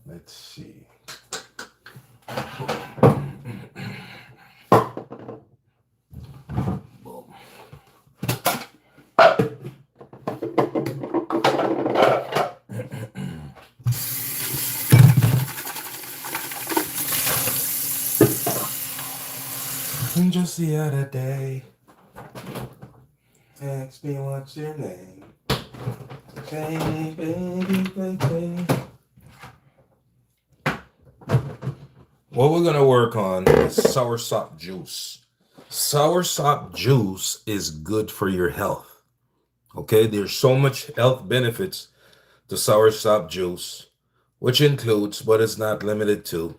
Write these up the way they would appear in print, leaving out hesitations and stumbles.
Let's see. Boom. Just the other day, ask me what's your name. Baby, baby, baby. What we're gonna work on is soursop juice. Soursop juice is good for your health. Okay, there's so much health benefits to soursop juice, which includes, but is not limited to,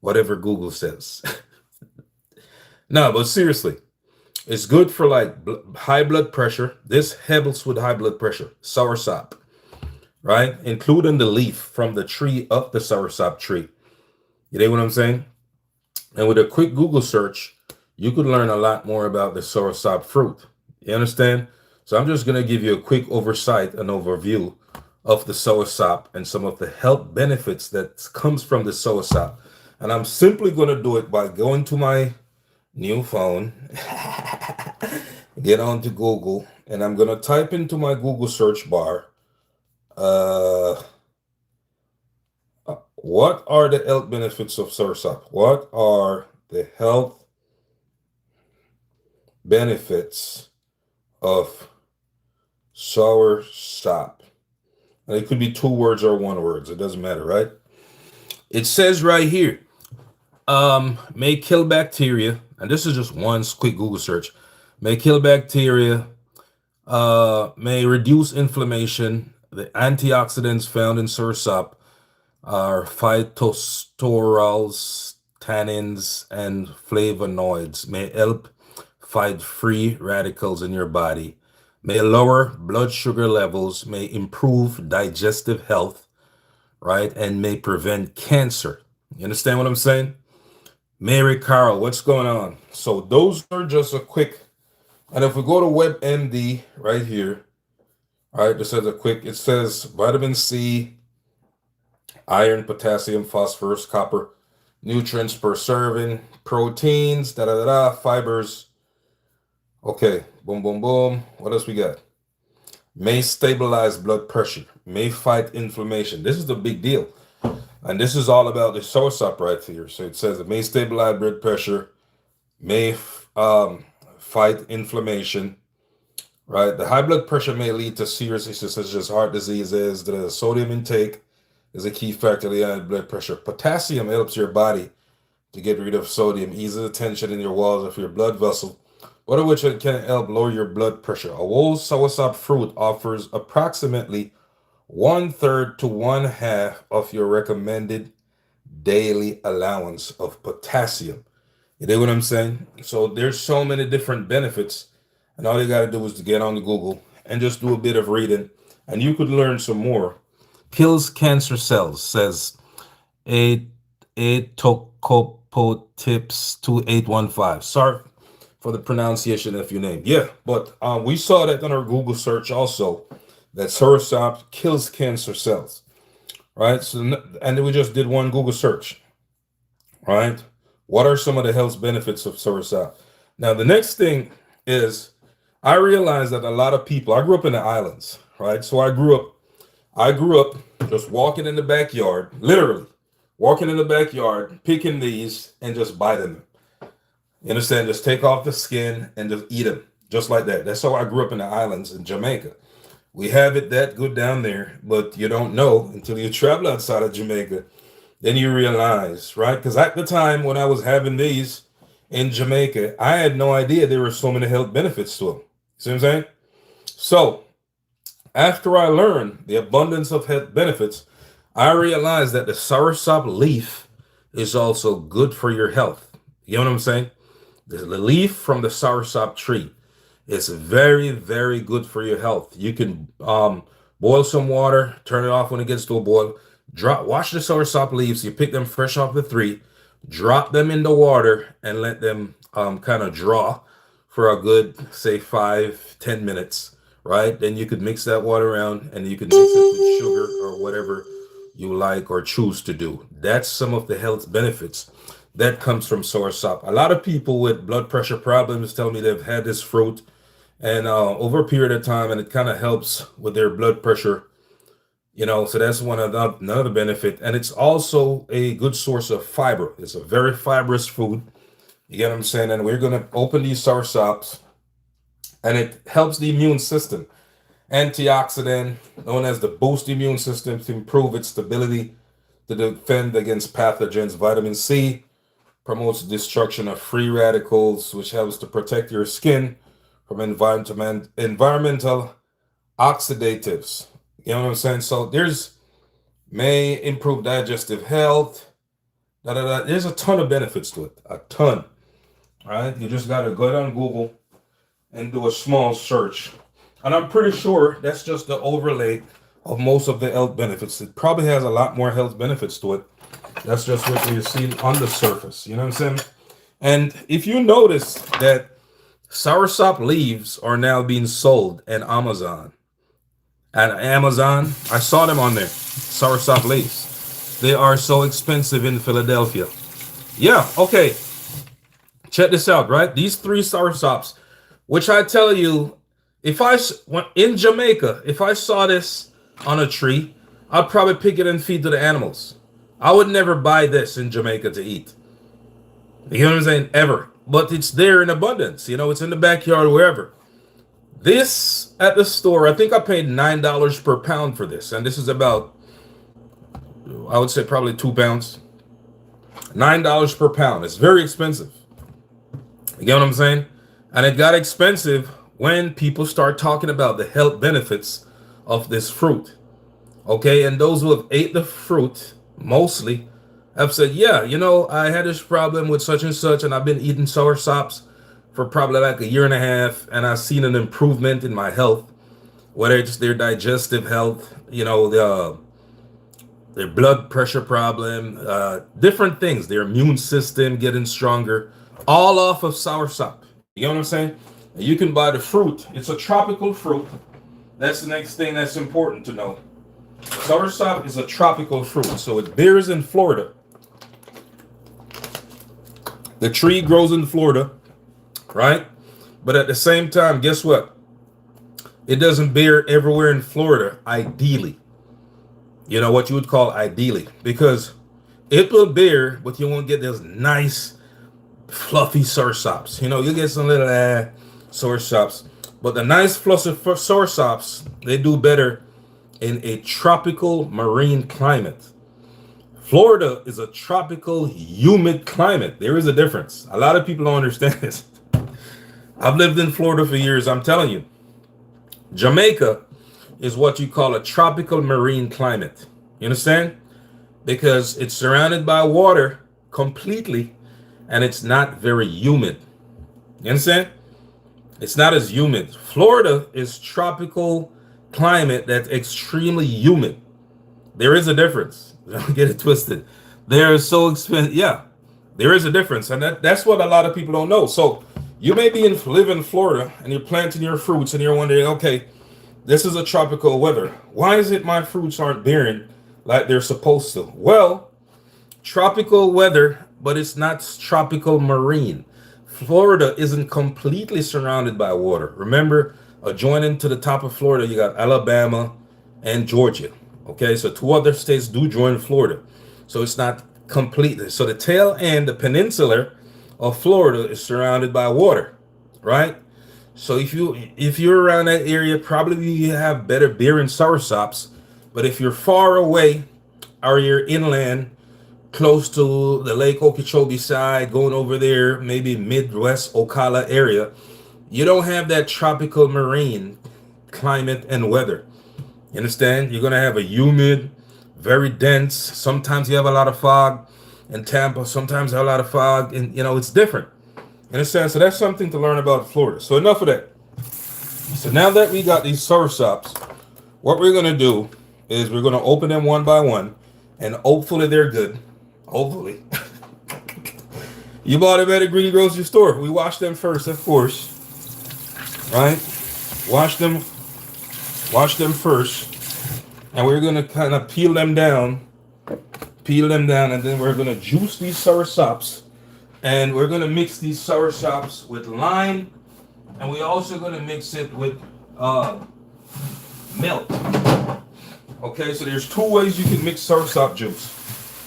whatever Google says. No, but seriously, it's good for like high blood pressure. This helps with high blood pressure. Soursop, right? Including the leaf from the tree of the soursop tree. You know what I'm saying? And with a quick Google search, you could learn a lot more about the soursop fruit. You understand? So I'm just going to give you a quick oversight and overview of the soursop and some of the health benefits that comes from the soursop. And I'm simply going to do it by going to my new phone, get onto Google, and I'm going to type into my Google search bar, what are the health benefits of soursop? What are the health benefits of soursop? And it could be 2 words or 1 word. It doesn't matter, right? It says right here, may kill bacteria. And this is just one quick Google search. May kill bacteria, may reduce inflammation. The antioxidants found in soursop are phytosterols, tannins, and flavonoids. May help fight free radicals in your body. May lower blood sugar levels. May improve digestive health, right? And may prevent cancer. You understand what I'm saying? Mary Carl, what's going on? So those are just a quick, and if we go to WebMD right here, all right, this is a quick, it says vitamin C, iron, potassium, phosphorus, copper, nutrients per serving, proteins, fibers. Okay, boom, boom, boom. What else we got? May stabilize blood pressure, may fight inflammation. This is the big deal. And this is all about the soursop right here. So it says it may stabilize blood pressure, may fight inflammation, right? The high blood pressure may lead to serious issues such as heart diseases, the sodium intake is a key factor of the high blood pressure. Potassium helps your body to get rid of sodium, eases the tension in your walls of your blood vessel, both of which can help lower your blood pressure. A whole soursop fruit offers approximately one third to one half of your recommended daily allowance of potassium. You know what I'm saying? So there's so many different benefits, and all you got to do is to get on the Google and just do a bit of reading, and you could learn some more. Kills cancer cells, says a Tocopotips 2815. Sorry for the pronunciation of your name. Yeah, but we saw that on our Google search also, that soursop kills cancer cells, right? So, and then we just did one Google search, right? What are some of the health benefits of soursop? Now, the next thing is I realized that a lot of people, I grew up in the islands, right? So I grew up just walking in the backyard, literally walking in the backyard, picking these and just biting them. You understand? Just take off the skin and just eat them, just like that. That's how I grew up in the islands in Jamaica. We have it that good down there, but you don't know until you travel outside of Jamaica. Then you realize, right? Because at the time when I was having these in Jamaica, I had no idea there were so many health benefits to them. See what I'm saying? So after I learned the abundance of health benefits, I realized that the soursop leaf is also good for your health. You know what I'm saying? The leaf from the soursop tree is very, very good for your health. You can boil some water, turn it off when it gets to a boil. Wash the soursop leaves. You pick them fresh off the tree, drop them in the water, and let them kind of draw for a good, say, 5-10 minutes. Right? Then you could mix that water around, and you could mix it with sugar or whatever you like or choose to do. That's some of the health benefits that comes from soursop. A lot of people with blood pressure problems tell me they've had this fruit and over a period of time, and it kind of helps with their blood pressure. So that's one of another benefit, and it's also a good source of fiber. It's a very fibrous food. You get what I'm saying? And we're gonna open these soursops, and it helps the immune system. Antioxidant, known as the boost immune system to improve its stability to defend against pathogens. Vitamin C promotes destruction of free radicals, which helps to protect your skin from environmental oxidatives. You know what I'm saying? So may improve digestive health. There's a ton of benefits to it. A ton. All right. You just got to go down Google and do a small search. And I'm pretty sure that's just the overlay of most of the health benefits. It probably has a lot more health benefits to it. That's just what you see on the surface. You know what I'm saying? And if you notice that soursop leaves are now being sold at Amazon. I saw them on there. Soursop leaves. They are so expensive in Philadelphia. Yeah, okay. Check this out, right? These three soursops, which I tell you, in Jamaica, if I saw this on a tree, I'd probably pick it and feed to the animals. I would never buy this in Jamaica to eat. You know what I'm saying? Ever. But it's there in abundance. It's in the backyard, wherever. This at the store, I think I paid $9 per pound for this. And this is about, I would say probably 2 pounds. $9 per pound. It's very expensive. You get what I'm saying? And it got expensive when people start talking about the health benefits of this fruit. Okay, and those who have ate the fruit mostly have said, yeah, I had this problem with such and such, and I've been eating soursops for probably like a year and a half, and I've seen an improvement in my health, whether it's their digestive health, their blood pressure problem, different things, their immune system getting stronger, all off of soursop. You know what I'm saying? You can buy the fruit. It's a tropical fruit. That's the next thing that's important to know. Soursop is a tropical fruit, so it bears in Florida. The tree grows in Florida, right? But at the same time, guess what? It doesn't bear everywhere in Florida, ideally. What you would call ideally, because it will bear, but you won't get those nice, fluffy soursops. You get some little soursops, but the nice fluffy soursops, they do better in a tropical marine climate. Florida is a tropical humid climate. There is a difference. A lot of people don't understand this. I've lived in Florida for years. I'm telling you, Jamaica is what you call a tropical marine climate. You understand? Because it's surrounded by water completely and it's not very humid. You understand? It's not as humid. Florida is tropical climate that's extremely humid. There is a difference. Don't get it twisted. They're so expensive. Yeah, there is a difference, and that's what a lot of people don't know. So you may live in Florida and you're planting your fruits and you're wondering, okay, this is a tropical weather. Why is it my fruits aren't bearing like they're supposed to? Well, tropical weather, but it's not tropical marine. Florida isn't completely surrounded by water. Remember, adjoining to the top of Florida, you got Alabama and Georgia. Okay, so two other states do join Florida. So it's not completely. So the tail end, the peninsula of Florida is surrounded by water, right? So if you're around that area, probably you have better beer and soursops. But if you're far away or you're inland, close to the Lake Okeechobee side, going over there, maybe Midwest Ocala area, you don't have that tropical marine climate and weather. You understand? You're going to have a humid, very dense. Sometimes you have a lot of fog in Tampa. Sometimes you have a lot of fog. And, it's different. You understand? So that's something to learn about Florida. So enough of that. So now that we got these soursops, what we're going to do is we're going to open them one by one. And hopefully they're good. Hopefully. You bought them at a green grocery store. We wash them first, of course. Right? Wash them first. And we're going to kind of peel them down, and then we're going to juice these soursops. And we're going to mix these soursops with lime. And we're also going to mix it with milk. Okay, so there's two ways you can mix soursop juice.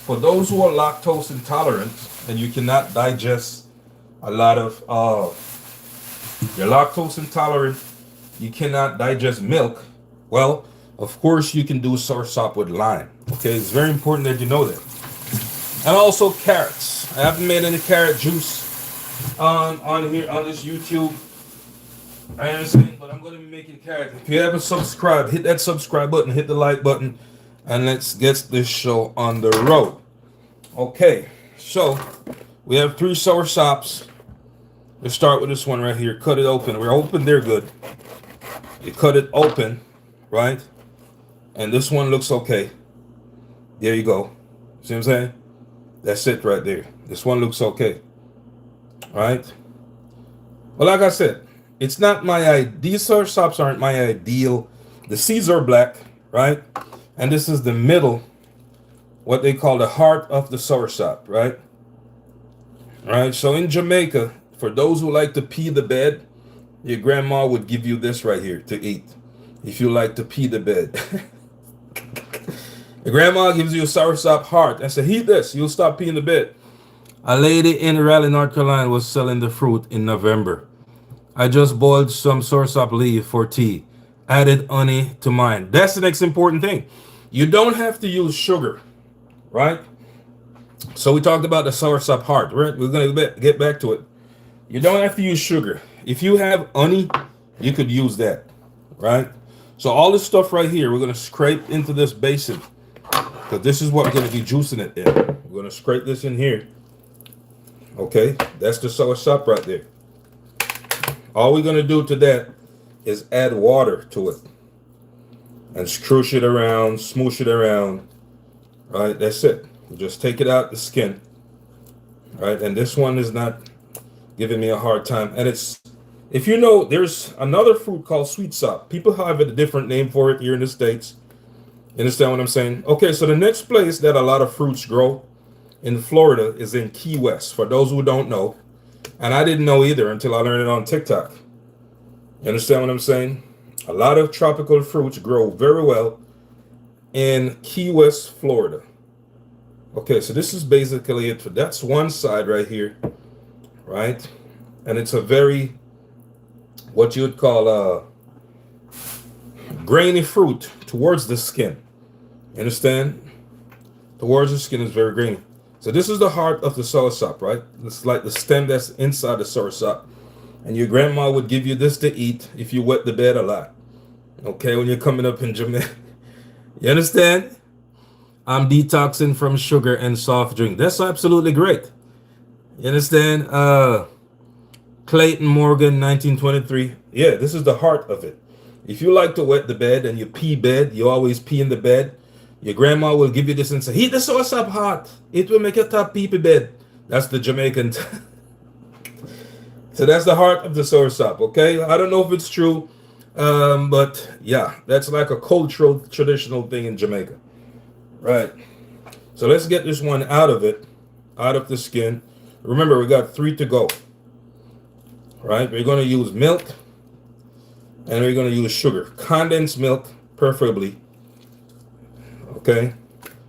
For those who are lactose intolerant and you cannot digest a lot of, you're lactose intolerant, you cannot digest milk, well, of course you can do soursop with lime. Okay, it's very important that you know that. And also carrots. I haven't made any carrot juice on here on this YouTube. I understand, but I'm going to be making carrot. If you haven't subscribed, hit that subscribe button, hit the like button, and let's get this show on the road. Okay, so we have 3 soursops. Let's start with this one right here. Cut it open. We're open, they're good. You cut it open, right? And this one looks okay. There you go. See what I'm saying? That's it right there. This one looks okay. Right? Well, like I said, it's not these soursops aren't my ideal. The seeds are black, right? And this is the middle, what they call the heart of the soursop, right? All right, so in Jamaica, for those who like to pee the bed, your grandma would give you this right here to eat. If you like to pee the bed. Your grandma gives you a soursop heart and said, eat this, you'll stop peeing the bed. A lady in Raleigh, North Carolina was selling the fruit in November. I just boiled some soursop leaf for tea. Added honey to mine. That's the next important thing. You don't have to use sugar, right? So we talked about the soursop heart, right? We're going to get back to it. You don't have to use sugar. If you have honey, you could use that, right? So all this stuff right here, we're going to scrape into this basin because this is what we're going to be juicing it in. We're going to scrape this in here. Okay, that's the soursop right there. All we're going to do to that is add water to it and scrooge it around, smoosh it around. Right, that's it. Just take it out the skin. Right, and this one is not giving me a hard time. And it's, if you know, there's another fruit called sweet sop. People have a different name for it here in the States. You understand what I'm saying? Okay, so the next place that a lot of fruits grow in Florida is in Key West. For those who don't know, and I didn't know either until I learned it on TikTok. You understand what I'm saying? A lot of tropical fruits grow very well in Key West, Florida. Okay, so this is basically it. That's one side right here, right? And it's a very, what you would call grainy fruit towards the skin. You understand? Towards the skin is very grainy. So this is the heart of the soursop, right? It's like the stem that's inside the soursop. And your grandma would give you this to eat if you wet the bed a lot. Okay, when you're coming up in Jamaica. You understand? I'm detoxing from sugar and soft drink. That's absolutely great. You understand? Clayton Morgan, 1923. Yeah, this is the heart of it. If you like to wet the bed and you pee bed, you always pee in the bed, your grandma will give you this and say, heat the sauce up hot. It will make your top pee bed. That's the Jamaican. So that's the heart of the soursop, okay? I don't know if it's true, but yeah, that's like a cultural, traditional thing in Jamaica. Right. So let's get this one out of it, out of the skin. Remember, we got 3 to go. Right? We're going to use milk and we're going to use sugar. Condensed milk, preferably. Okay?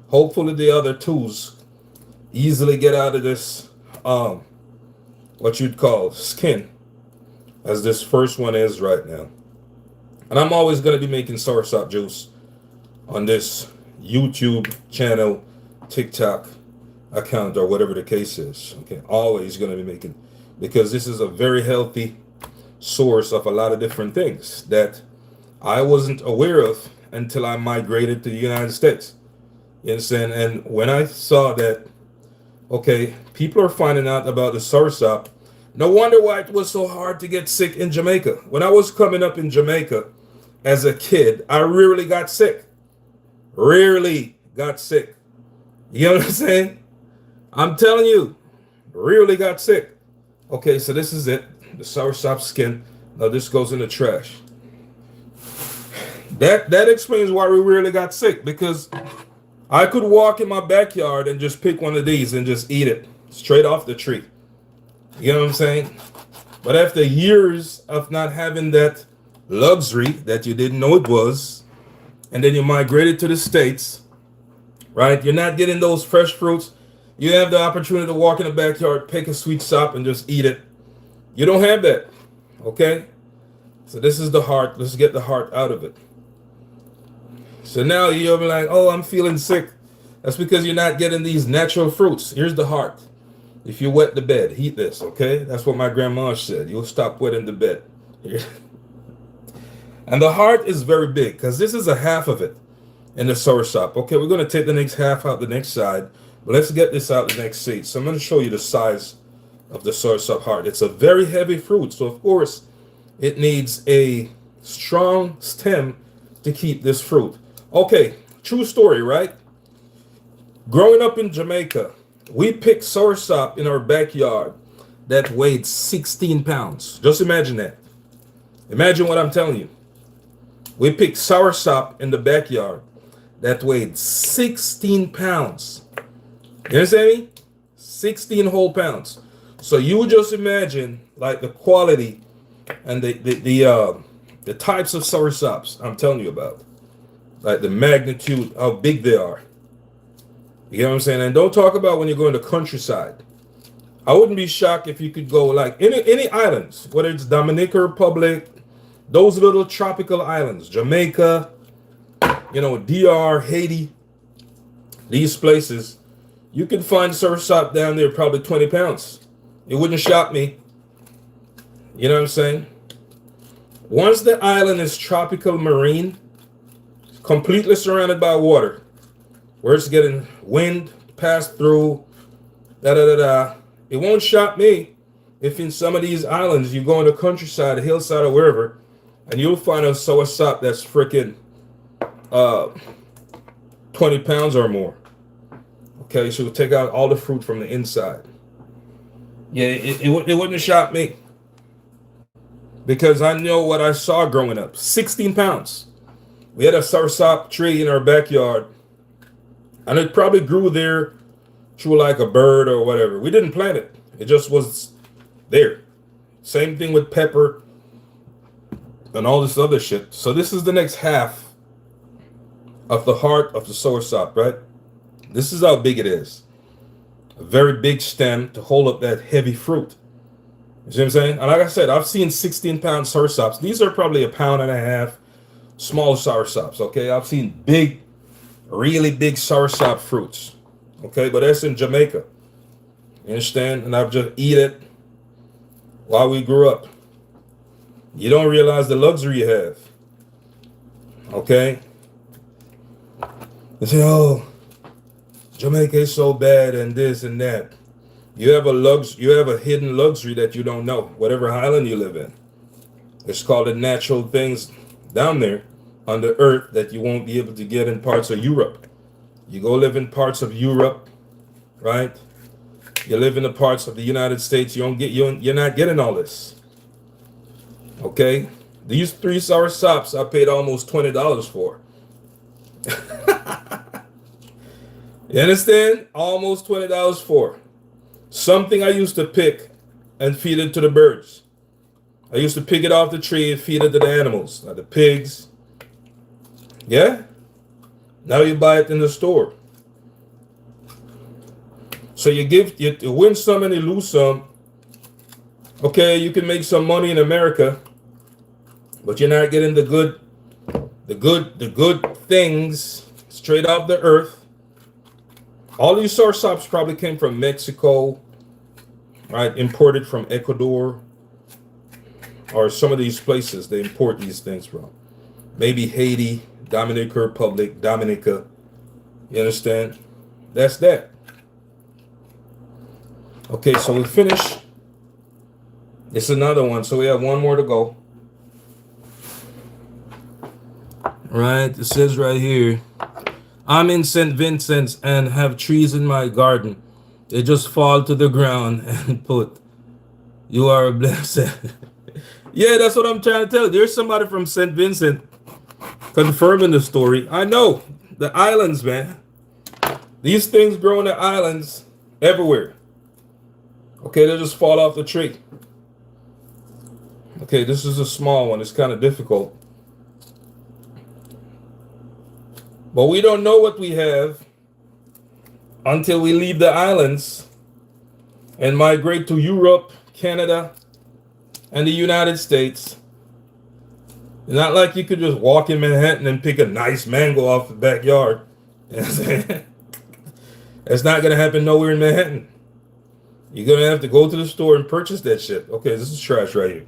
Hopefully the other twos easily get out of this, what you'd call skin, as this first one is right now. And I'm always going to be making soursop juice on this YouTube channel, TikTok account, or whatever the case is. Okay, always going to be making, because this is a very healthy source of a lot of different things that I wasn't aware of until I migrated to the United States. You understand? And when I saw that, okay, people are finding out about the soursop. No wonder why it was so hard to get sick in Jamaica. When I was coming up in Jamaica as a kid, I rarely got sick. Rarely got sick. You know what I'm saying? I'm telling you, rarely got sick. Okay, so this is it. The soursop skin. Now this goes in the trash. That explains why we rarely got sick, because I could walk in my backyard and just pick one of these and just eat it straight off the tree. You know what I'm saying? But after years of not having that luxury that you didn't know it was, and then you migrated to the States, right? You're not getting those fresh fruits. You have the opportunity to walk in the backyard, pick a sweet sop, and just eat it. You don't have that, okay? So this is the heart. Let's get the heart out of it. So now you're like, oh, I'm feeling sick. That's because you're not getting these natural fruits. Here's the heart. If you wet the bed, heat this, okay? That's what my grandma said. You'll stop wetting the bed. And the heart is very big, because this is a half of it in the soursop. Okay, we're going to take the next half out the next side, but let's get this out the next seed. So I'm going to show you the size of the soursop heart. It's a very heavy fruit, so of course it needs a strong stem to keep this fruit. Okay, true story, right? Growing up in Jamaica, we picked soursop in our backyard that weighed 16 pounds. Just imagine that. Imagine what I'm telling you. We picked soursop in the backyard that weighed 16 pounds. You understand me? 16 whole pounds. So you just imagine like the quality and the types of soursops I'm telling you about. Like the magnitude, how big they are. You know what I'm saying? And don't talk about when you're going to countryside. I wouldn't be shocked if you could go like any islands, whether it's Dominican Republic, those little tropical islands, Jamaica, you know, DR, Haiti, these places, you can find soursop down there probably 20 pounds. It wouldn't shock me. You know what I'm saying? Once the island is tropical marine, completely surrounded by water, where it's getting wind passed through, it won't shock me if in some of these islands you go in the countryside, the hillside, or wherever, and you'll find a soursop that's freaking 20 pounds or more. Okay, so we'll take out all the fruit from the inside. Yeah, it wouldn't shock me, because I know what I saw growing up. 16 pounds. We had a soursop tree in our backyard, and it probably grew there through like a bird or whatever. We didn't plant it. It just was there. Same thing with pepper and all this other shit. So this is the next half of the heart of the soursop, right? This is how big it is. A very big stem to hold up that heavy fruit. You see what I'm saying? And like I said, I've seen 16-pound soursops. These are probably a pound and a half small soursops. Okay, I've seen big, really big soursop fruits. Okay, but that's in Jamaica. You understand? And I've just eat it while we grew up. You don't realize the luxury you have. Okay, they say, "Oh, Jamaica is so bad and this and that." You have a hidden luxury that you don't know. Whatever island you live in, it's called the natural things down there on the earth that you won't be able to get in parts of Europe. You go live in parts of Europe, right? You live in the parts of the United States. You're not getting all this. Okay, these three sour sops I paid almost $20 for. You understand? Almost $20 for something I used to pick and feed it to the birds. I used to pick it off the tree and feed it to the animals, like the pigs. Yeah? Now you buy it in the store. So you win some and you lose some. Okay, you can make some money in America, but you're not getting the good things straight off the earth. All these soursops probably came from Mexico, right? Imported from Ecuador, or some of these places they import these things from. Maybe Haiti, Dominican Republic, Dominica. You understand? That's that. Okay, so we finish. It's another one, so we have one more to go. Right, it says right here, I'm in St. Vincent's and have trees in my garden. They just fall to the ground and put, you are a blessing. Yeah, that's what I'm trying to tell you. There's somebody from St. Vincent confirming the story. I know. The islands, man. These things grow in the islands everywhere. Okay, they just fall off the tree. Okay, this is a small one. It's kind of difficult. But we don't know what we have until we leave the islands and migrate to Europe, Canada, and the United States. It's not like you could just walk in Manhattan and pick a nice mango off the backyard. That's not going to happen nowhere in Manhattan. You're going to have to go to the store and purchase that shit. Okay, this is trash right here.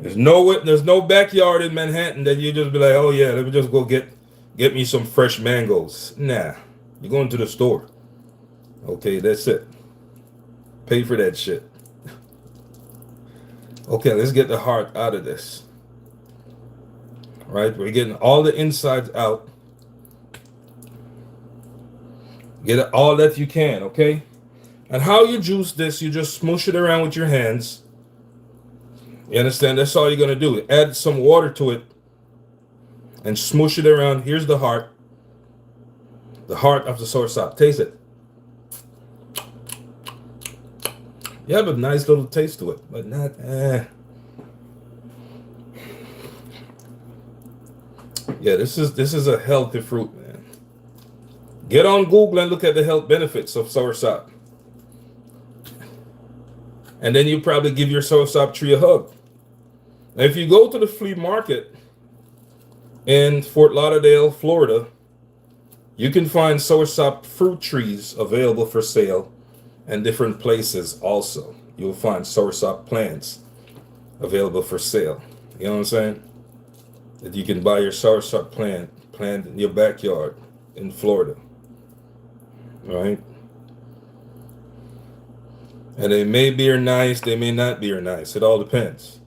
There's no backyard in Manhattan that you just be like, oh yeah, let me just go get me some fresh mangoes. Nah, you're going to the store. Okay, that's it. Pay for that shit. Okay, let's get the heart out of this. Right, we're getting all the insides out. Get all that you can, okay? And how you juice this, you just smoosh it around with your hands. You understand? That's all you're going to do. Add some water to it and smoosh it around. Here's the heart. The heart of the soursop. Taste it. You have a nice little taste to it, but not... Yeah, this is a healthy fruit, man. Get on Google and look at the health benefits of soursop. And then you probably give your soursop tree a hug. Now, if you go to the flea market in Fort Lauderdale, Florida, you can find soursop fruit trees available for sale, and different places also. You'll find soursop plants available for sale. You know what I'm saying? That you can buy your soursop plant in your backyard in Florida. All right? And they may be or nice, they may not be or nice. It all depends.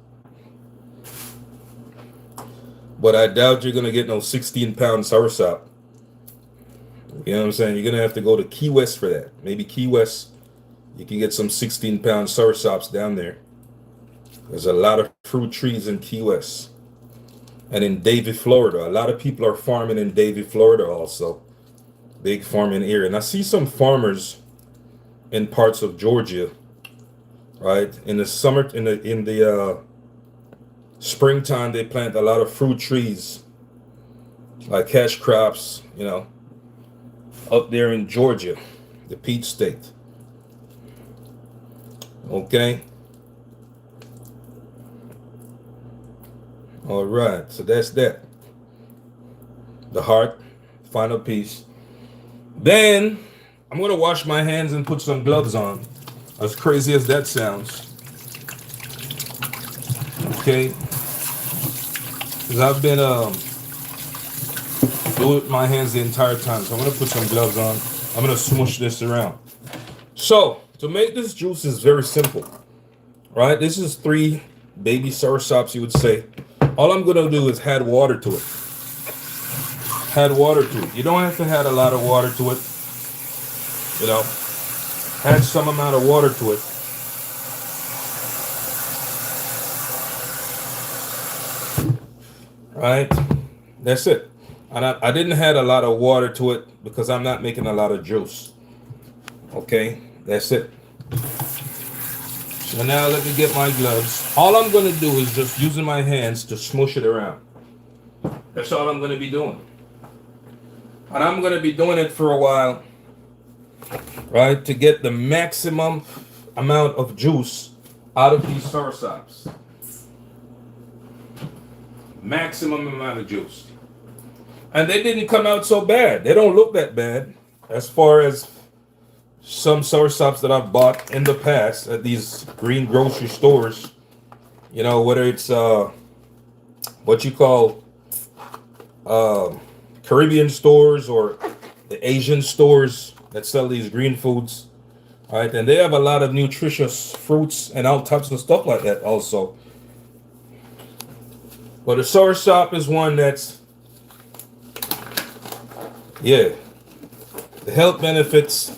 But I doubt you're going to get no 16-pound soursop. You know what I'm saying? You're going to have to go to Key West for that. Maybe Key West, you can get some 16-pound soursops down there. There's a lot of fruit trees in Key West. And in Davie, Florida. A lot of people are farming in Davie, Florida also. Big farming area. And I see some farmers in parts of Georgia, right? In the summer, in the springtime, they plant a lot of fruit trees, like cash crops, you know, up there in Georgia, the Peach State. Okay. All right, so that's that. the heart, final piece. Then I'm gonna wash my hands and put some gloves on. As crazy as that sounds, okay? Because I've been doing my hands the entire time, so I'm gonna put some gloves on. I'm gonna smush this around. So to make this juice is very simple, right? This is 3 baby soursops, you would say. All I'm gonna do is add water to it. Add water to it. You don't have to add a lot of water to it. You know, add some amount of water to it. Right? That's it. And I didn't add a lot of water to it because I'm not making a lot of juice. Okay? That's it. So now let me get my gloves. All I'm going to do is just using my hands to smush it around. That's all I'm going to be doing. And I'm going to be doing it for a while, right, to get the maximum amount of juice out of these soursops. Maximum amount of juice. And they didn't come out so bad. They don't look that bad as far as some soursops that I've bought in the past at these green grocery stores. You know, whether it's what you call Caribbean stores or the Asian stores that sell these green foods. All right, and they have a lot of nutritious fruits and all types of stuff like that also. But the Soursop is one that's, yeah, the health benefits.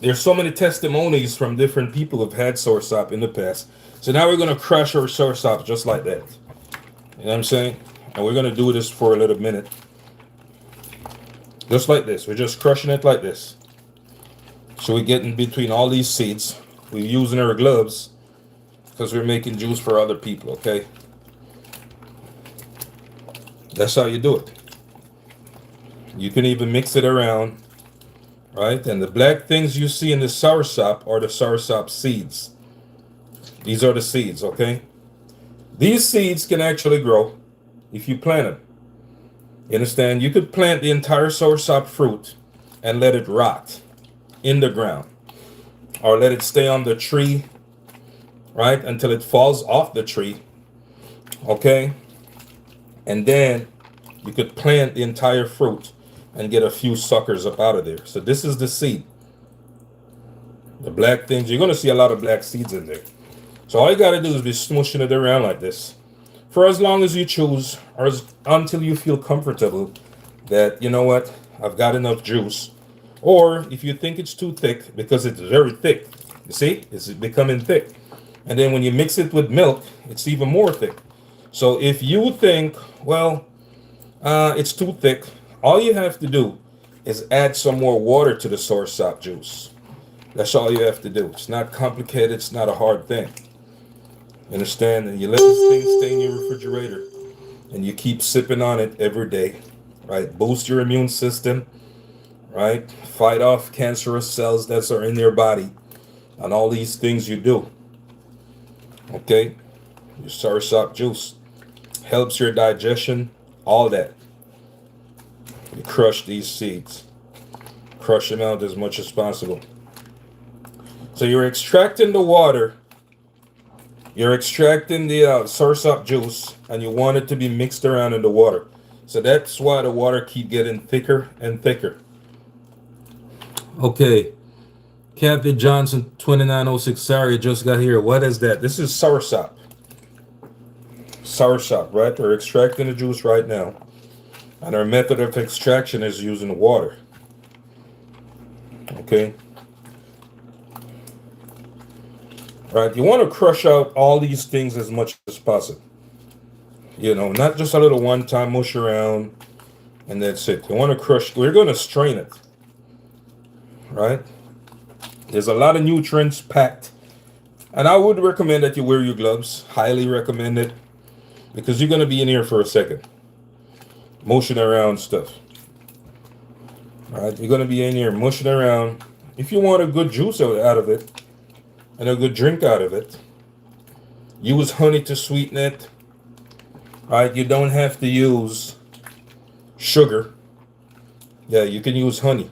There's so many testimonies from different people who've had Soursop in the past. So now we're going to crush our Soursop just like that. You know what I'm saying? And we're going to do this for a little minute. Just like this. We're just crushing it like this. So we're getting between all these seeds. We're using our gloves because we're making juice for other people, okay? That's how you do it. You can even mix it around, right? And the black things you see in the Soursop are the Soursop seeds. These are the seeds, okay? These seeds can actually grow if you plant them. You understand? You could plant the entire Soursop fruit and let it rot in the ground. Or let it stay on the tree, right? Until it falls off the tree, okay? And then you could plant the entire fruit and get a few suckers up out of there. So this is the seed. The black things, you're going to see a lot of black seeds in there. So all you got to do is be smooshing it around like this for as long as you choose, or until you feel comfortable that, you know what, I've got enough juice. Or if you think it's too thick, because it's very thick, you see, it's becoming thick. And then when you mix it with milk, it's even more thick. So if you think, well, it's too thick, all you have to do is add some more water to the Soursop juice. That's all you have to do. It's not complicated. It's not a hard thing. Understand? And you let this thing stay in your refrigerator, and you keep sipping on it every day, right? Boost your immune system, right? Fight off cancerous cells that are in your body, and all these things you do. Okay? Your Soursop juice helps your digestion, all that. You crush these seeds. Crush them out as much as possible. So you're extracting the water. You're extracting the Soursop juice, and you want it to be mixed around in the water. So that's why the water keep getting thicker and thicker. Okay. Kathy Johnson, 2906. Sorry, I just got here. What is that? This is Soursop. Soursop, right? We're extracting the juice right now. And our method of extraction is using water. Okay. Right, you want to crush out all these things as much as possible. You know, not just a little one-time mush around and that's it. You want to crush, we're going to strain it. Right? There's a lot of nutrients packed. And I would recommend that you wear your gloves. Highly recommend it. Because you're going to be in here for a second. Motion around stuff. Right? You're going to be in here mushing around. If you want a good juice out of it, and a good drink out of it, use honey to sweeten it. Right? You don't have to use sugar. Yeah, you can use honey.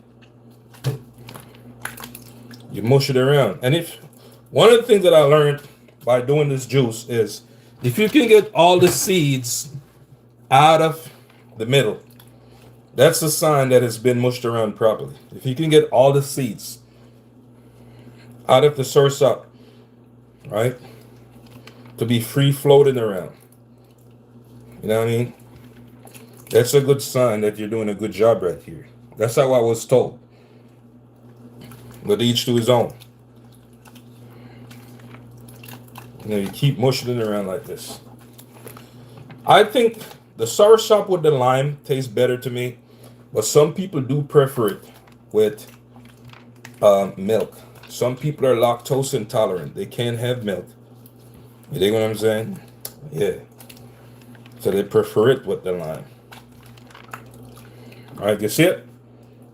You mush it around. And if one of the things that I learned by doing this juice is if you can get all the seeds out of the middle, that's a sign that it's been mushed around properly. If you can get all the seeds out of the Soursop, right, to be free floating around, you know what I mean? That's a good sign that you're doing a good job right here. That's how I was told. But each to his own. You know, you keep mushing it around like this. I think the Soursop with the lime tastes better to me, but some people do prefer it with milk. Some people are lactose intolerant. They can't have milk. You dig what I'm saying? Yeah. So they prefer it with the lime. All right, you see it?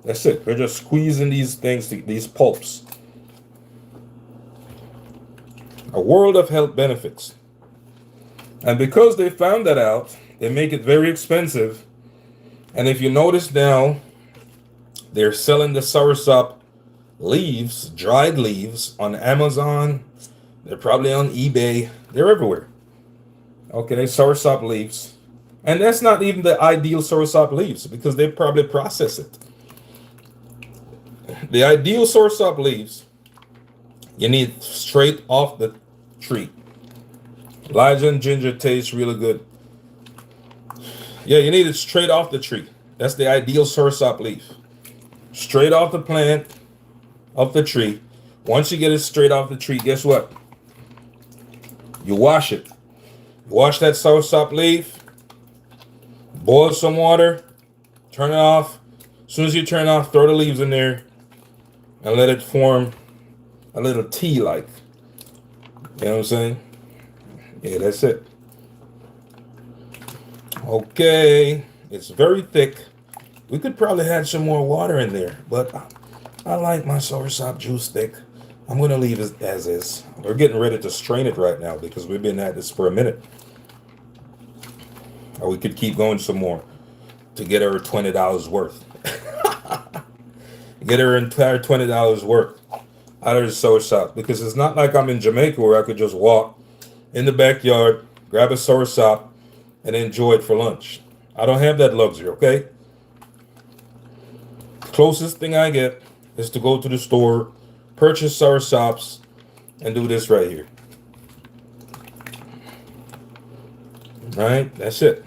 That's it. We're just squeezing these things, these pulps. A world of health benefits. And because they found that out, they make it very expensive. And if you notice now, they're selling the Soursop leaves, dried leaves, on Amazon. They're probably on eBay. They're everywhere. Okay, Soursop leaves. And that's not even the ideal Soursop leaves because they probably process it. The ideal Soursop leaves, you need straight off the tree. Elijah and ginger taste really good. Yeah, you need it straight off the tree. That's the ideal Soursop leaf. Straight off the plant, off the tree. Once you get it straight off the tree, guess what? You wash it. You wash that Soursop leaf, boil some water, turn it off. As soon as you turn it off, throw the leaves in there and let it form a little tea like. You know what I'm saying? Yeah, that's it. Okay, it's very thick. We could probably add some more water in there, but I like my Soursop juice thick. I'm going to leave it as is. We're getting ready to strain it right now because we've been at this for a minute. Or we could keep going some more to get her $20 worth. Get her entire $20 worth out of the Soursop, because it's not like I'm in Jamaica where I could just walk in the backyard, grab a Soursop, and enjoy it for lunch. I don't have that luxury, okay? The closest thing I get is to go to the store, purchase Soursops, and do this right here. Right? That's it.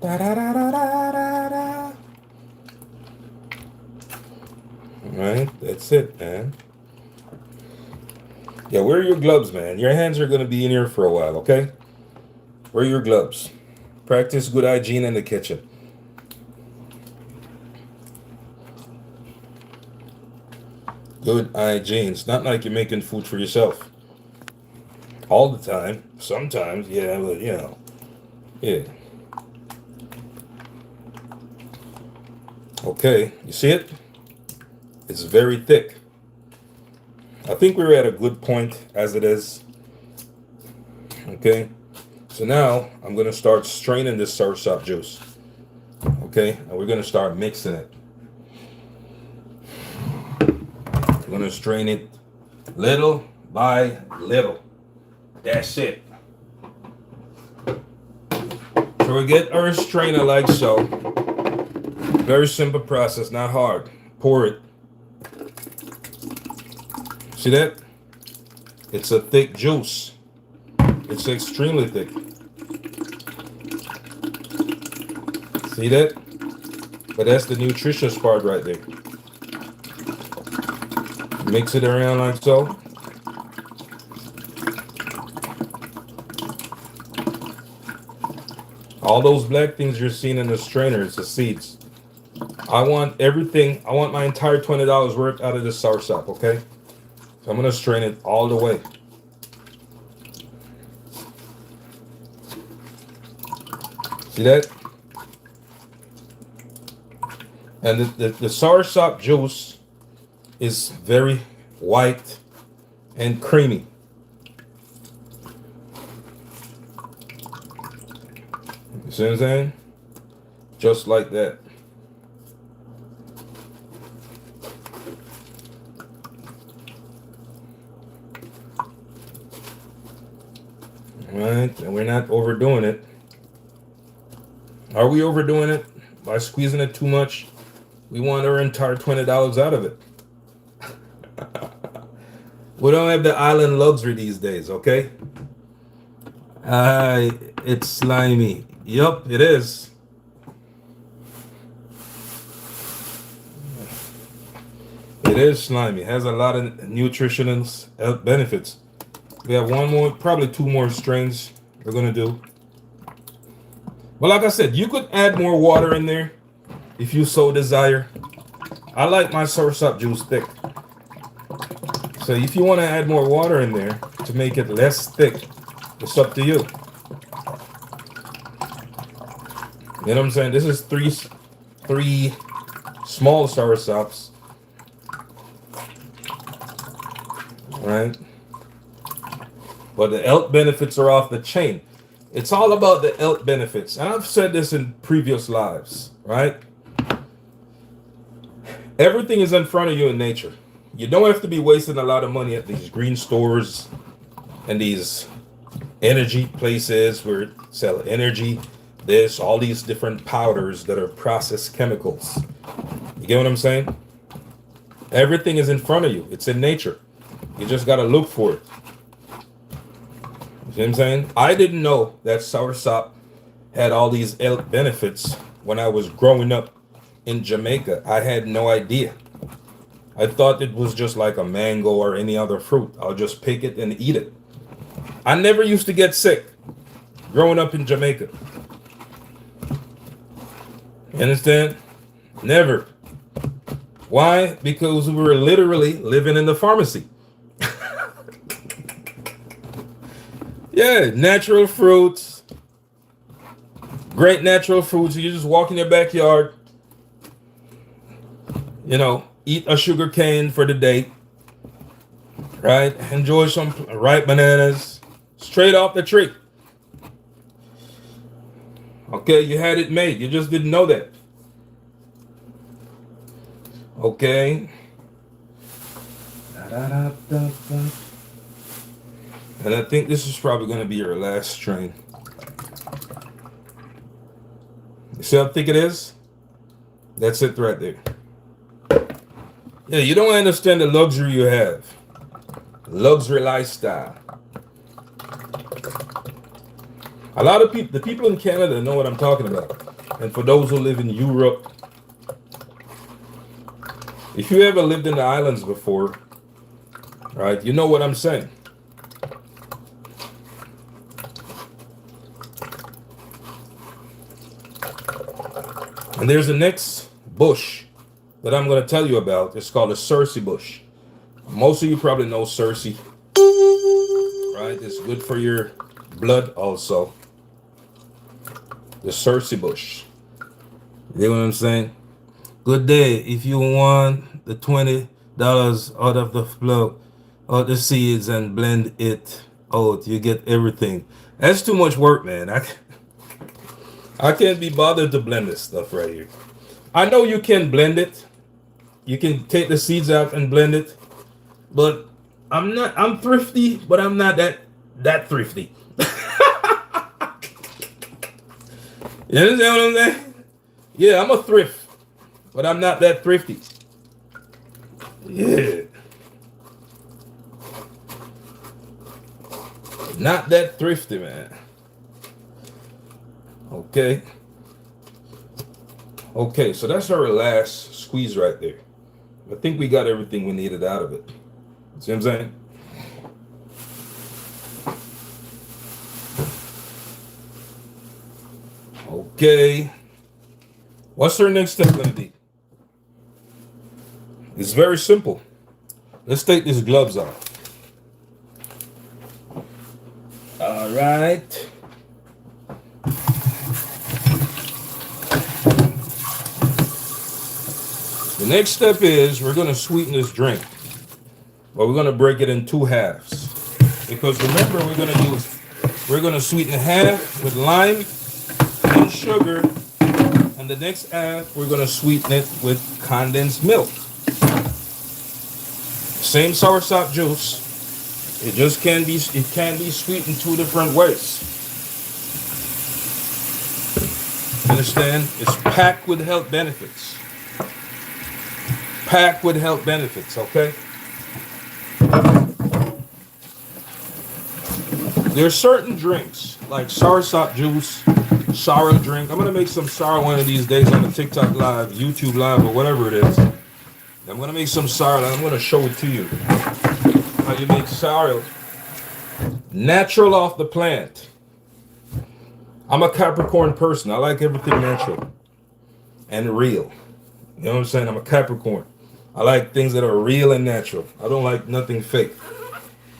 Da, da, da, da, da, da, da. Right? That's it, man. Yeah, wear your gloves, man. Your hands are going to be in here for a while, okay? Wear your gloves. Practice good hygiene in the kitchen. Good hygiene. It's not like you're making food for yourself. All the time. Sometimes, yeah, but you know. Yeah. Okay, you see it? It's very thick. I think we're at a good point as it is. Okay, so now I'm going to start straining this Soursop juice. Okay, and we're going to start mixing it. We're going to strain it little by little. That's it. So we get our strainer like so. Very simple process, not hard. Pour it. See that? It's a thick juice. It's extremely thick. See that? But that's the nutritious part right there. Mix it around like so. All those black things you're seeing in the strainer, it's the seeds. I want everything, I want my entire $20 worth out of this Soursop, okay? So I'm going to strain it all the way. See that? And the Soursop juice is very white and creamy. See what I'm saying? Just like that. All right, and we're not overdoing it. Are we overdoing it by squeezing it too much? We want our entire $20 out of it. We don't have the island luxury these days, okay? It's slimy. Yup, it is. It is slimy. It has a lot of nutritional health benefits. We have one more, probably two more strains we're gonna do. But like I said, you could add more water in there if you so desire. I like my Soursop juice thick. So if you want to add more water in there to make it less thick, it's up to you. You know what I'm saying? This is three small Soursops. Right? But the health benefits are off the chain. It's all about the health benefits. And I've said this in previous lives, right? Everything is in front of you in nature. You don't have to be wasting a lot of money at these green stores and these energy places where it sell energy. There's all these different powders that are processed chemicals. You get what I'm saying? Everything is in front of you. It's in nature. You just got to look for it. You see what I'm saying? I didn't know that Soursop had all these health benefits when I was growing up in Jamaica. I had no idea. I thought it was just like a mango or any other fruit. I'll just pick it and eat it. I never used to get sick growing up in Jamaica. You understand? Never. Why? Because we were literally living in the pharmacy. Yeah, natural fruits. Great natural fruits. You just walk in your backyard. You know, eat a sugar cane for the day. Right? Enjoy some ripe bananas. Straight off the tree. Okay, you had it made. You just didn't know that. Okay. And I think this is probably going to be your last strain. You see how thick it is? That's it right there. Yeah, you don't understand the luxury you have. Luxury lifestyle. A lot of people, the people in Canada know what I'm talking about. And for those who live in Europe, if you ever lived in the islands before, right, you know what I'm saying. And there's the next bush that I'm going to tell you about. It's called a Soursop bush. Most of you probably know Soursop, right? It's good for your blood also. The Soursop bush. You know what I'm saying? Good day. If you want the $20 out of the flow, out the seeds and blend it out, you get everything. That's too much work, man. I can't be bothered to blend this stuff right here. I know you can blend it. You can take the seeds out and blend it. But I'm thrifty, but I'm not that thrifty. You understand what I'm saying? Yeah, I'm a thrift, but I'm not that thrifty. Yeah. Not that thrifty, man. Okay. Okay, so that's our last squeeze right there. I think we got everything we needed out of it. See what I'm saying? Okay. What's our next step going to be? It's very simple. Let's take these gloves off. All right. The next step is we're going to sweeten this drink. But we're going to break it in two halves. Because remember, we're going to sweeten half with lime and sugar. And the next half, we're going to sweeten it with condensed milk. Same soursop juice. It just can be sweetened two different ways. Understand? It's packed with health benefits. Packed with health benefits, okay? There's certain drinks like soursop juice, sour drink. I'm gonna make some sour one of these days on the TikTok live, YouTube live, or whatever it is. I'm gonna make some sour. I'm gonna show it to you how you make sour, natural off the plant. I'm a Capricorn person. I like everything natural and real. You know what I'm saying? I'm a Capricorn. I like things that are real and natural. I don't like nothing fake.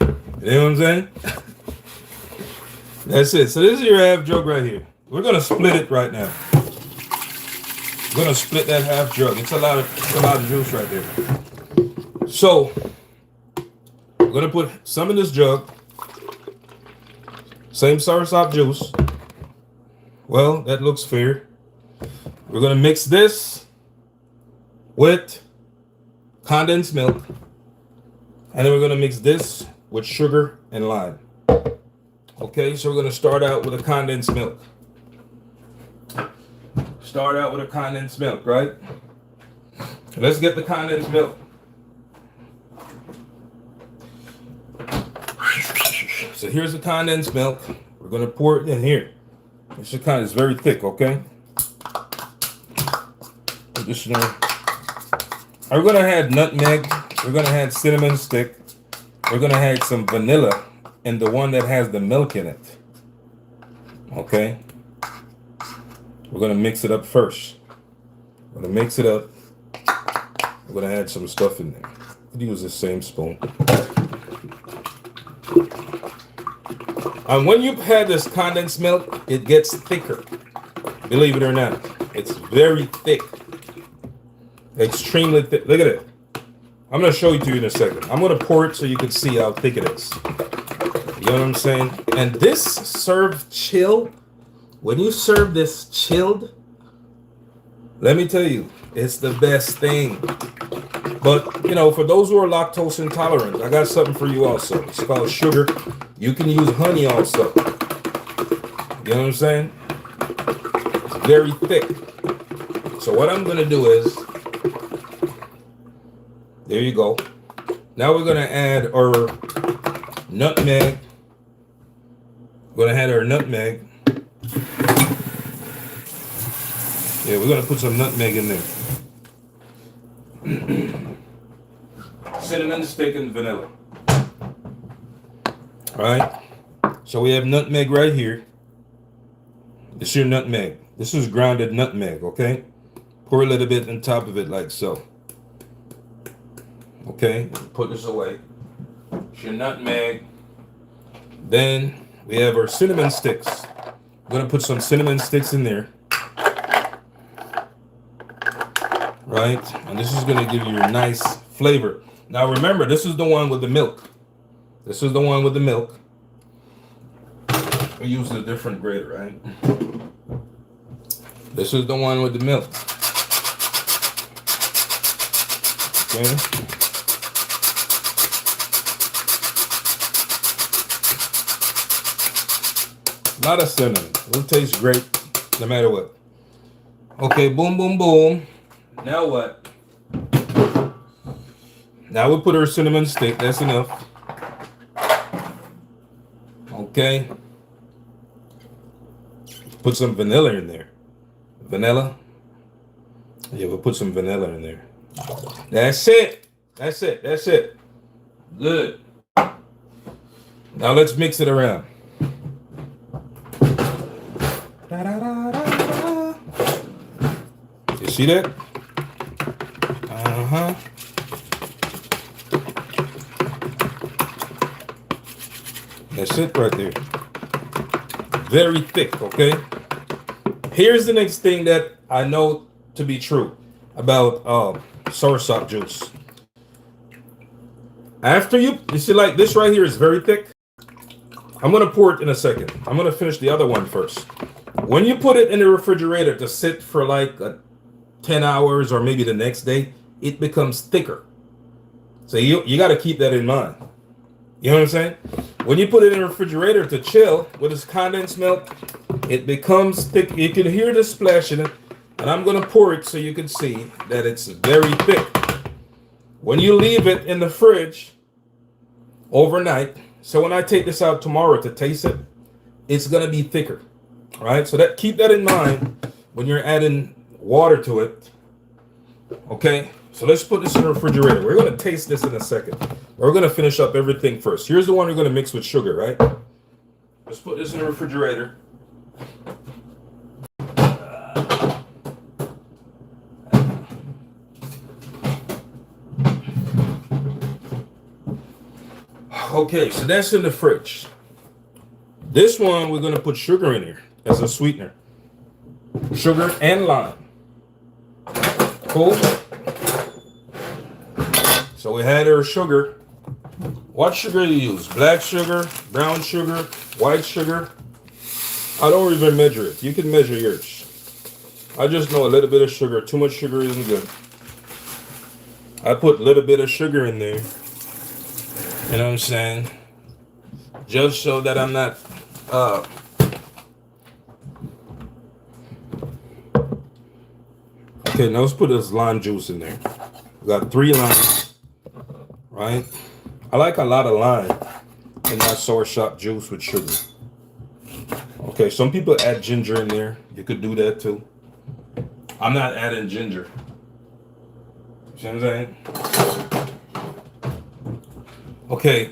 You know what I'm saying? That's it. So this is your half jug right here. We're gonna split it right now. We're gonna split that half jug. It's a lot of juice right there. So we're gonna put some in this jug. Same soursop juice. Well, that looks fair. We're gonna mix this with condensed milk, and then we're gonna mix this with sugar and lime. Okay, so we're gonna start out with a condensed milk. Start out with a condensed milk, right? Let's get the condensed milk. So here's the condensed milk. We're gonna pour it in here. It's very thick, okay? Additional. We're gonna add nutmeg. We're gonna add cinnamon stick. We're gonna add some vanilla in the one that has the milk in it. Okay? We're gonna mix it up first. We're gonna mix it up. We're gonna add some stuff in there. Use the same spoon. And when you've had this condensed milk, it gets thicker. Believe it or not, it's very thick. Extremely thick. Look at it. I'm gonna show it to you in a second. I'm gonna pour it so you can see how thick it is. You know what I'm saying? And this served chilled. When you serve this chilled, let me tell you, it's the best thing. But, you know, for those who are lactose intolerant, I got something for you also. It's called sugar. You can use honey also. You know what I'm saying? It's very thick. So what I'm going to do is, there you go. Now we're going to add our nutmeg. We're going to add our nutmeg. Yeah, we're going to put some nutmeg in there. Cinnamon stick and vanilla. All right. So we have nutmeg right here. This is your nutmeg. This is grounded nutmeg, okay? Pour a little bit on top of it like so. Okay, put this away. It's your nutmeg. Then we have our cinnamon sticks. We're gonna put some cinnamon sticks in there. Right? And this is gonna give you a nice flavor. Now remember, this is the one with the milk. This is the one with the milk. We use a different grater, right? This is the one with the milk. Okay. A lot of cinnamon. It'll taste great no matter what. Okay, boom, boom, boom. Now what? Now we put our cinnamon stick. That's enough. Okay. Put some vanilla in there. Vanilla? Yeah, we'll put some vanilla in there. That's it. That's it. That's it. Good. Now let's mix it around. You see that? Uh-huh. That's it right there. Very thick, okay? Here's the next thing that I know to be true about soursop juice. After you see, like this right here is very thick. I'm gonna pour it in a second. I'm gonna finish the other one first. When you put it in the refrigerator to sit for like 10 hours or maybe the next day, it becomes thicker. So you got to keep that in mind. You know what I'm saying? When you put it in the refrigerator to chill with this condensed milk, it becomes thick. You can hear the splash in it. And I'm going to pour it so you can see that it's very thick. When you leave it in the fridge overnight, so when I take this out tomorrow to taste it, it's going to be thicker. All right? So that keep that in mind when you're adding water to it. Okay? So let's put this in the refrigerator. We're going to taste this in a second. We're going to finish up everything first. Here's the one we're going to mix with sugar, right? Let's put this in the refrigerator. Okay, so that's in the fridge. This one, we're going to put sugar in here as a sweetener. Sugar and lime. Cool? So we had our sugar. What sugar do you use? Black sugar, brown sugar, white sugar? I don't even measure it. You can measure yours. I just know a little bit of sugar. Too much sugar isn't good. I put a little bit of sugar in there. You know what I'm saying? Just so that I'm not okay, now let's put this lime juice in there. We got 3 limes, right? I like a lot of lime in my Soursop juice with sugar. Okay, some people add ginger in there. You could do that too. I'm not adding ginger. You know what I'm saying? Okay,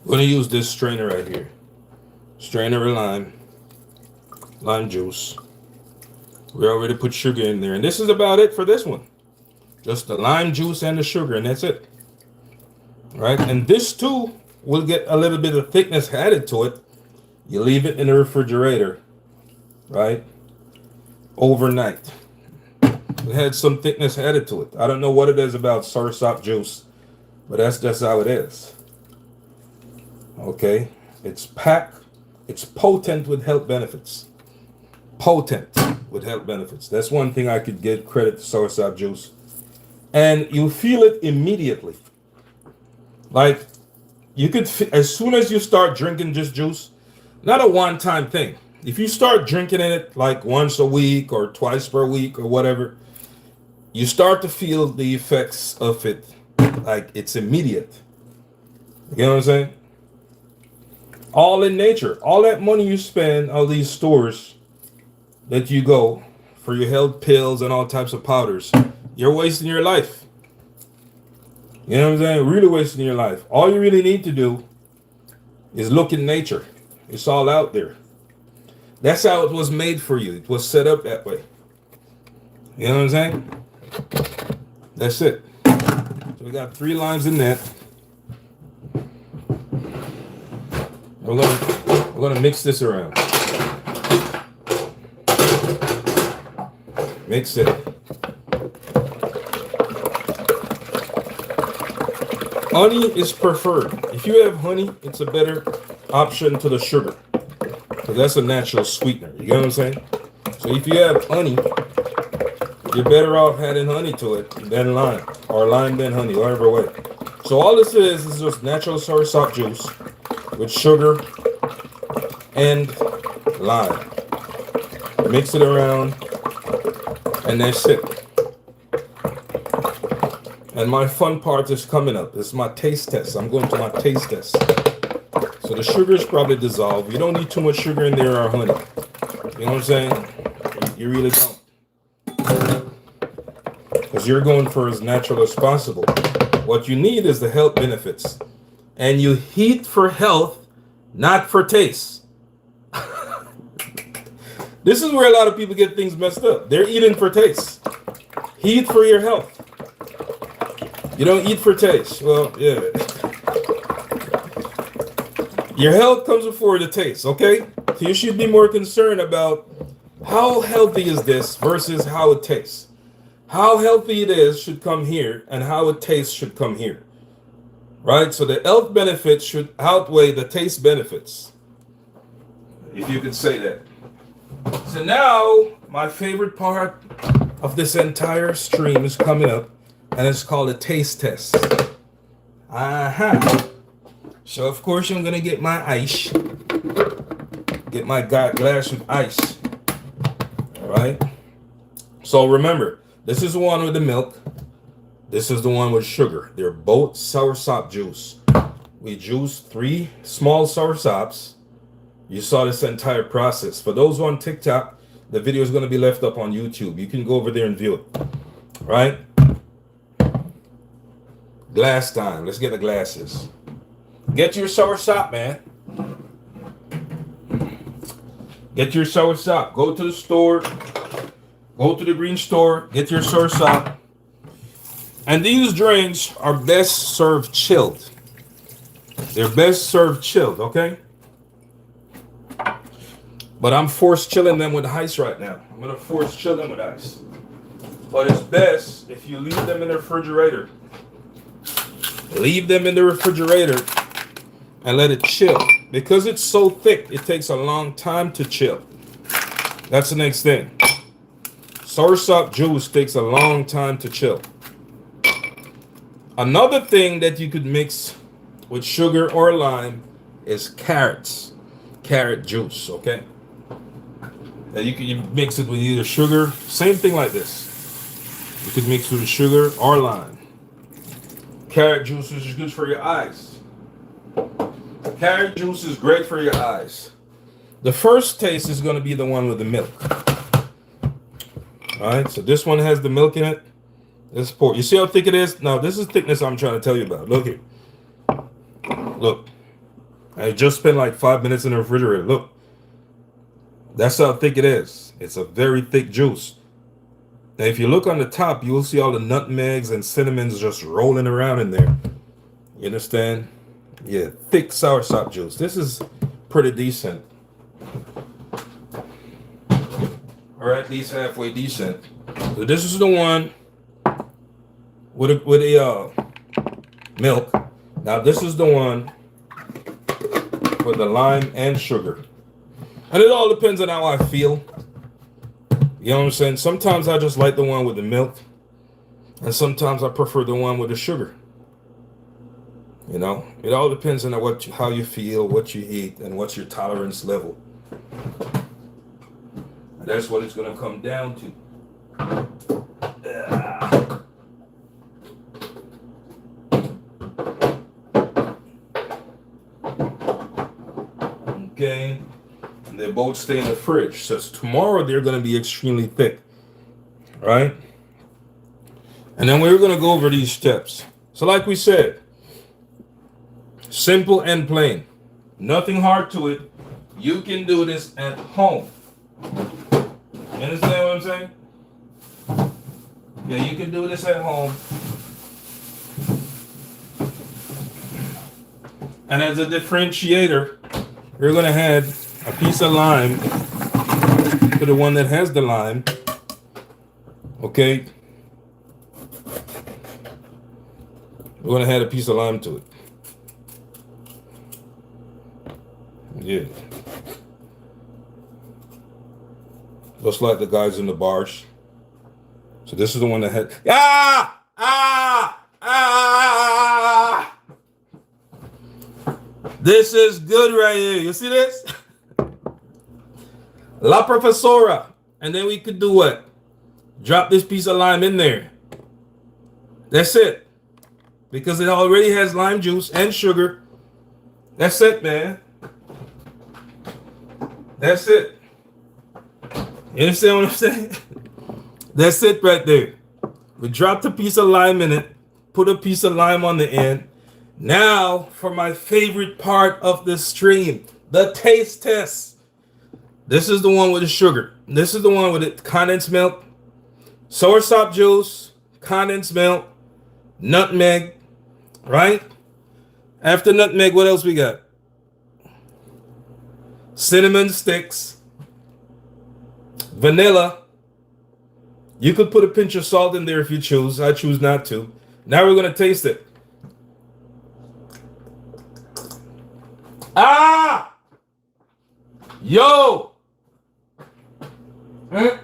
we're gonna use this strainer right here. Strainer of lime juice. We already put sugar in there, and this is about it for this one. Just the lime juice and the sugar, and that's it. Right, and this too will get a little bit of thickness added to it. You leave it in the refrigerator, right, overnight. It had some thickness added to it. I don't know what it is about Soursop juice, but that's just how it is. Okay, it's packed. It's potent with health benefits. Potent with health benefits. That's one thing I could give credit to Soursop juice. And you feel it immediately. Like you could, as soon as you start drinking this juice, not a one-time thing. If you start drinking it like once a week or twice per week or whatever, you start to feel the effects of it, like it's immediate. You know what I'm saying? All in nature. All that money you spend, all these stores that you go for your health pills and all types of powders, you're wasting your life. You know what I'm saying? Really wasting your life. All you really need to do is look in nature. It's all out there. That's how it was made for you. It was set up that way. You know what I'm saying? That's it. So we got 3 limes in that. We're gonna mix this around. Mix it. Honey is preferred. If you have honey, it's a better option to the sugar, because that's a natural sweetener. You know what I'm saying? So if you have honey, you're better off adding honey to it than lime, or lime than honey, whatever way. So all this is just natural Soursop juice with sugar and lime. Mix it around, and that's it. And my fun part is coming up. This is my taste test. I'm going to my taste test. So the sugar is probably dissolved. You don't need too much sugar in there or honey. You know what I'm saying? You really don't. Because you're going for as natural as possible. What you need is the health benefits. And you heat for health, not for taste. This is where a lot of people get things messed up. They're eating for taste. Heat for your health. You don't eat for taste. Well, yeah. Your health comes before the taste, okay? So you should be more concerned about how healthy is this versus how it tastes. How healthy it is should come here, and how it tastes should come here. Right? So the health benefits should outweigh the taste benefits. if you could say that. So now, my favorite part of this entire stream is coming up, and it's called a taste test. So of course I'm gonna get my ice, get my glass of ice. All right. So remember, this is the one with the milk. This is the one with sugar. They're both soursop juice. We juiced 3 small soursops. You saw this entire process. For those on TikTok, the video is going to be left up on YouTube. You can go over there and view it. Right? Glass time. Let's get the glasses. Get your soursop, man. Get your soursop. Go to the store. Go to the green store. Get your soursop. And these drinks are best served chilled. They're best served chilled, okay? But I'm force chilling them with ice right now. I'm gonna force chill them with ice. But it's best if you leave them in the refrigerator. Leave them in the refrigerator and let it chill. Because it's so thick, it takes a long time to chill. That's the next thing. Soursop juice takes a long time to chill. Another thing that you could mix with sugar or lime is carrots. Carrot juice, okay? Now you mix it with either sugar, same thing like this. You could mix it with sugar or lime. Carrot juice is good for your eyes. Carrot juice is great for your eyes. The first taste is going to be the one with the milk. All right, so this one has the milk in it. This pour. You see how thick it is? Now, this is thickness I'm trying to tell you about. Look here. Look. I just spent like 5 minutes in the refrigerator. Look. That's how thick it is. It's a very thick juice. Now, if you look on the top, you will see all the nutmegs and cinnamons just rolling around in there. You understand? Yeah, thick soursop juice. This is pretty decent. Or at least halfway decent. So this is the one with a milk. Now this is the one with the lime and sugar. And it all depends on how I feel. You know what I'm saying? Sometimes I just like the one with the milk. And sometimes I prefer the one with the sugar. You know? It all depends on how you feel, what you eat, and what's your tolerance level. And that's what it's going to come down to. Okay, and they both stay in the fridge. So tomorrow they're going to be extremely thick, right? And then we're going to go over these steps. So like we said, simple and plain, nothing hard to it. You can do this at home. You understand what I'm saying? Yeah, you can do this at home. And as a differentiator, we're going to add a piece of lime to the one that has the lime. Okay? We're going to add a piece of lime to it. Yeah. Just like the guys in the bars. So this is the one that had... This is good right here. You see this? La Profesora. And then we could do what? Drop this piece of lime in there. That's it. Because it already has lime juice and sugar. That's it, man. That's it. You understand what I'm saying? That's it right there. We dropped a piece of lime in it. Put a piece of lime on the end. Now for my favorite part of the stream, the taste test. This is the one with the sugar. This is the one with the condensed milk, soursop juice, condensed milk, nutmeg, right? After nutmeg, what else we got? Cinnamon sticks, vanilla. You could put a pinch of salt in there if you choose. I choose not to. Now we're going to taste it. Yo! Mm-mm.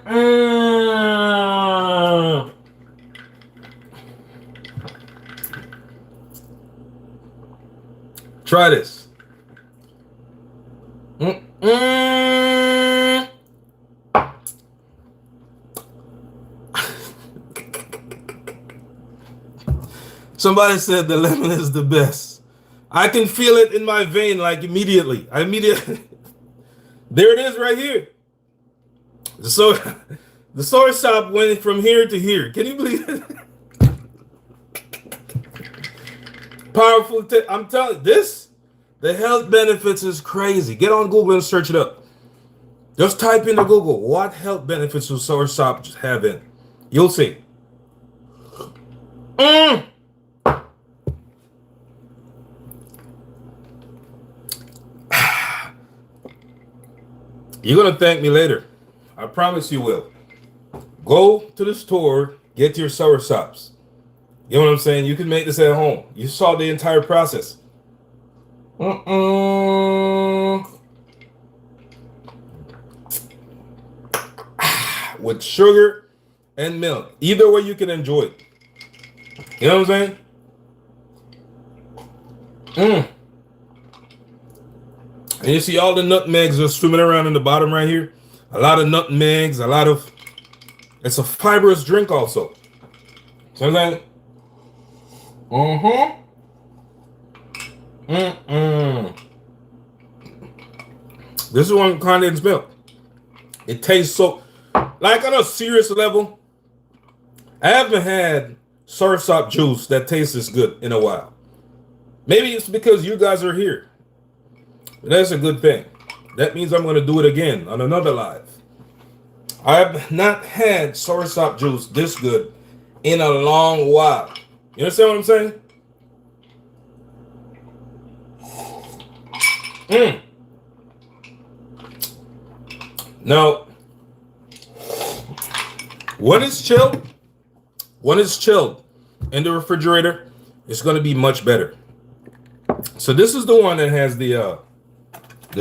Try this. Mm-mm. Somebody said the lemon is the best. I can feel it in my vein like immediately. There it is right here. So the Soursop went from here to here. Can you believe it? Powerful. I'm telling you, the health benefits is crazy. Get on Google and search it up. Just type into Google, what health benefits does Soursop have in? You'll see. You're going to thank me later. I promise you will. Go to the store, get your Soursops. You know what I'm saying? You can make this at home. You saw the entire process. With sugar and milk. Either way you can enjoy it. You know what I'm saying? And you see all the nutmegs are swimming around in the bottom right here. A lot of nutmegs, it's a fibrous drink also. So I'm saying, this is one condensed milk. It tastes so, like on a serious level, I haven't had Soursop juice that tastes this good in a while. Maybe it's because you guys are here. But that's a good thing. That means I'm going to do it again on another live. I have not had Soursop juice this good in a long while. You understand what I'm saying? Now, when it's chilled in the refrigerator, it's going to be much better. So this is the one that has the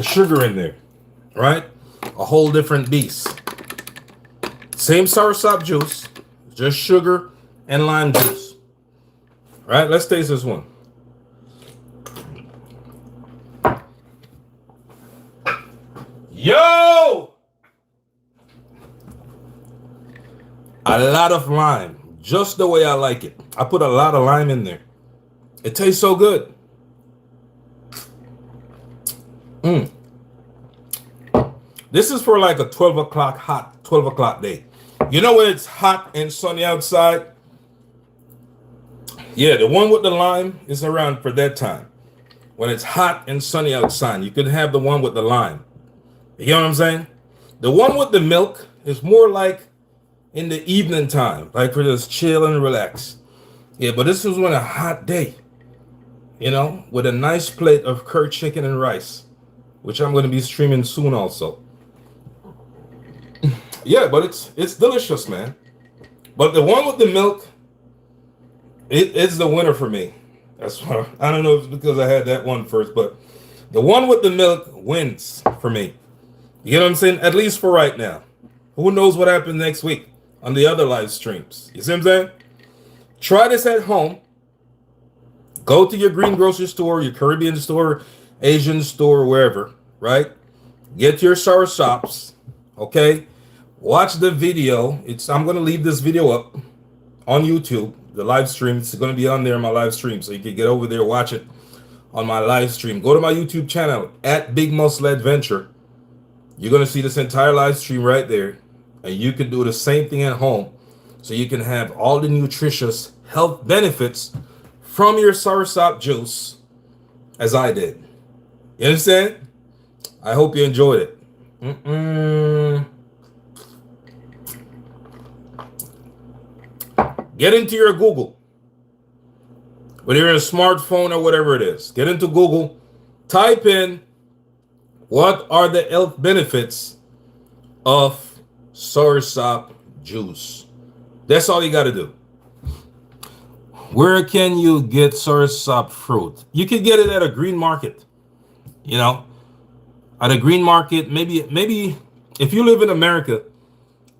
sugar in there, right? A whole different beast. Same Soursop juice, just sugar and lime juice. All right, let's taste this one. Yo! A lot of lime, just the way I like it. I put a lot of lime in there. It tastes so good. This is for like a 12 o'clock day. You know when it's hot and sunny outside? Yeah, the one with the lime is around for that time. When it's hot and sunny outside, you can have the one with the lime. You know what I'm saying? The one with the milk is more like in the evening time, like for just chill and relax. Yeah, but this is on a hot day, you know, with a nice plate of curd chicken and rice, which I'm going to be streaming soon also. Yeah, but it's delicious, man. But the one with the milk, it's the winner for me. That's why I don't know if it's because I had that one first, but the one with the milk wins for me. You know what I'm saying? At least for right now. Who knows what happens next week on the other live streams? You see what I'm saying? Try this at home. Go to your green grocery store, your Caribbean store, Asian store, wherever, right? Get your Soursops, okay? Watch the video. I'm going to leave this video up on YouTube, the live stream. It's going to be on there in my live stream, so you can get over there, watch it on my live stream. Go to my YouTube channel at Big Muscle Adventure. You're going to see this entire live stream right there, and you can do the same thing at home, so you can have all the nutritious health benefits from your Soursop juice as I did. You understand? I hope you enjoyed it. Get into your Google. Whether you're on a smartphone or whatever it is, get into Google, type in what are the health benefits of Soursop juice. That's all you got to do. Where can you get Soursop fruit? You can get it at a green market. You know, at a green market. Maybe if you live in America,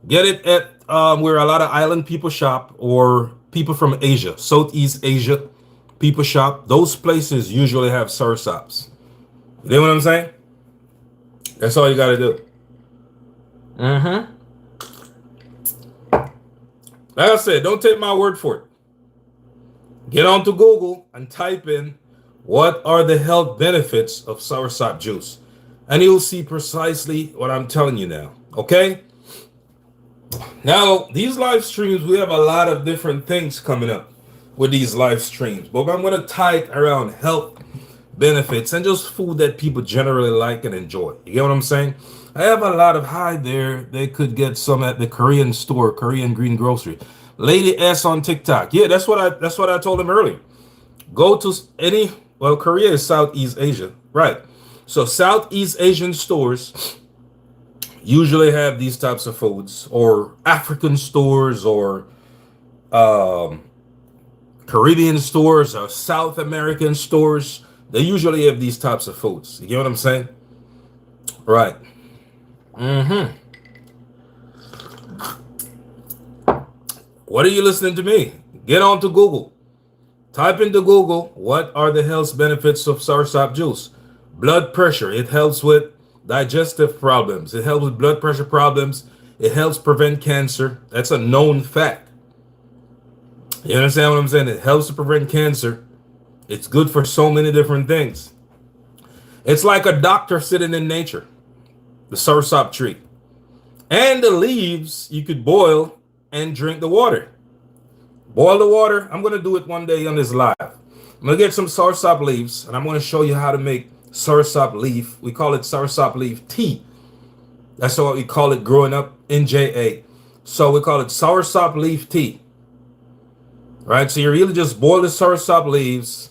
get it at where a lot of island people shop or people from Asia, Southeast Asia people shop. Those places usually have soursops. You know what I'm saying? That's all you got to do. Mm-hmm. Like I said, don't take my word for it. Get onto Google and type in what are the health benefits of soursop juice, and you'll see precisely what I'm telling you now. Okay? Now, these live streams, we have a lot of different things coming up with these live streams, but I'm going to tie it around health benefits and just food that people generally like and enjoy. You get what I'm saying? I have a lot of hide there. They could get some at the Korean store, Korean green grocery. Lady S on TikTok. Yeah, that's what I told him earlier. Go to any, well, Korea is Southeast Asia, right? So Southeast Asian stores usually have these types of foods, or African stores, or um, Caribbean stores, or South American stores. They usually have these types of foods. You get what I'm saying? Right. Mm-hmm. What are you listening to me? Get on to Google. Type into Google, what are the health benefits of soursop juice? Blood pressure. It helps with digestive problems. It helps with blood pressure problems. It helps prevent cancer. That's a known fact. You understand what I'm saying? It helps to prevent cancer. It's good for so many different things. It's like a doctor sitting in nature. The soursop tree. And the leaves, you could boil and drink the water. Boil the water. I'm going to do it one day on this live. I'm going to get some soursop leaves, and I'm going to show you how to make soursop leaf. We call it soursop leaf tea. That's what we call it growing up in JA. So we call it soursop leaf tea. Right? So you really just boil the soursop leaves,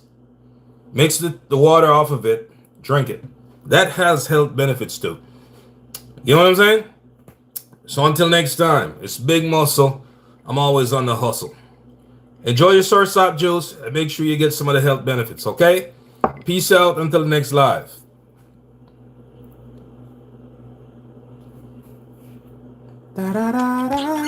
mix the water off of it, drink it. That has health benefits too. You know what I'm saying? So until next time, it's Big Muscle. I'm always on the hustle. Enjoy your soursop juice and make sure you get some of the health benefits, okay? Peace out until the next live. Da, da, da, da.